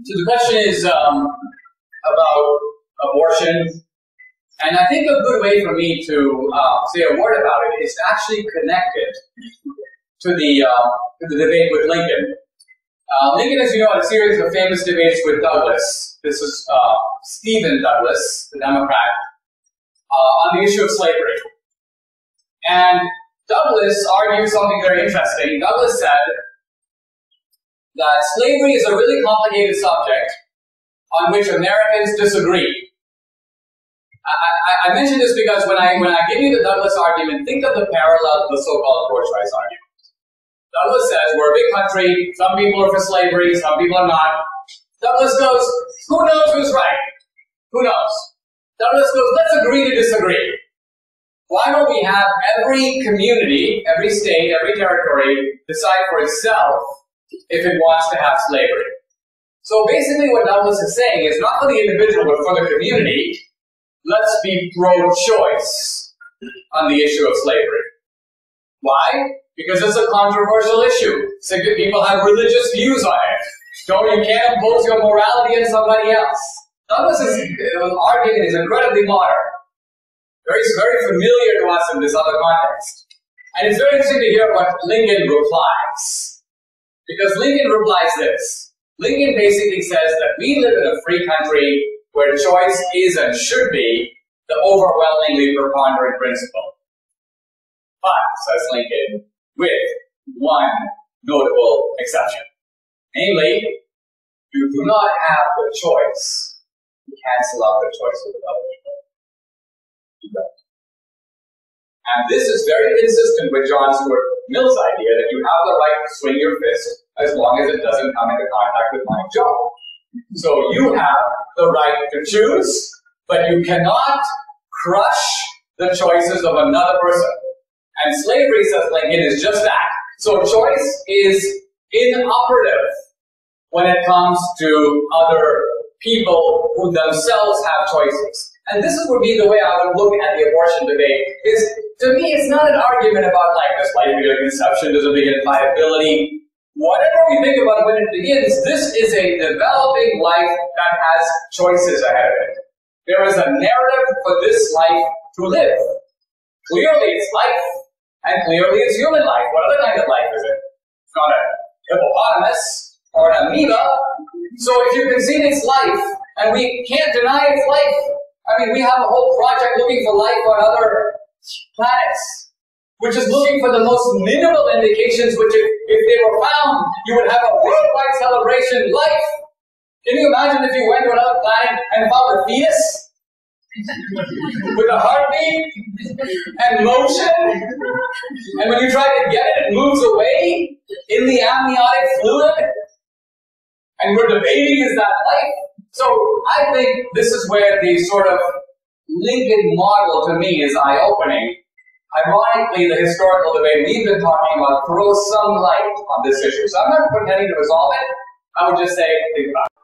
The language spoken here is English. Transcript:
So the question is about abortion, and I think a good way for me to say a word about it is to actually connect it to the debate with Lincoln. Lincoln, as you know, had a series of famous debates with Douglas. This is Stephen Douglas, the Democrat, on the issue of slavery. And Douglas argued something very interesting. Douglas said that slavery is a really complicated subject on which Americans disagree. I mention this because when I give you the Douglas argument, think of the parallel to the so-called pro-choice argument. Douglas says, we're a big country, some people are for slavery, some people are not. Douglas goes, who knows who's right? Who knows? Douglas goes, let's agree to disagree. Why don't we have every community, every state, every territory decide for itself if it wants to have slavery? So basically what Douglas is saying is not for the individual, but for the community, let's be pro-choice on the issue of slavery. Why? Because it's a controversial issue. So people have religious views on it. You can't impose your morality on somebody else. Douglas's argument is incredibly modern. Very familiar to us in this other context. And it's very interesting to hear what Lincoln replies. Because Lincoln replies this. Lincoln basically says that we live in a free country where choice is and should be the overwhelmingly preponderant principle. But, says Lincoln, with one notable exception. Namely, you do not have the choice to cancel out the choice of other people. You don't. And this is very consistent with John Stuart Mill's idea that you have the right to swing your fist as long as it doesn't come into contact with my jaw. So you have the right to choose, but you cannot crush the choices of another person. And slavery, says Lincoln, is just that. So choice is inoperative when it comes to other people who themselves have choices. And this would be the way I would look at the abortion debate. To me, it's not an argument about does life begin at conception, does it begin at viability? Whatever we think about when it begins, this is a developing life that has choices ahead of it. There is a narrative for this life to live. Clearly it's life, and clearly it's human life. What other kind of life is it? It's not a hippopotamus or an amoeba. So if you concede it's life, and we can't deny it's life, I mean, we have a whole project looking for life on other planets, which is looking for the most minimal indications, which if they were found, you would have a worldwide celebration. Life. Can you imagine if you went to another planet and found a fetus? With a heartbeat and motion, and when you try to get it, it moves away in the amniotic fluid, and we're debating, is that life? So I think this is where the sort of Lincoln model to me is eye-opening. Ironically, the historical debate we've been talking about throws some light on this issue. So I'm not pretending to resolve it. I would just say, think about it.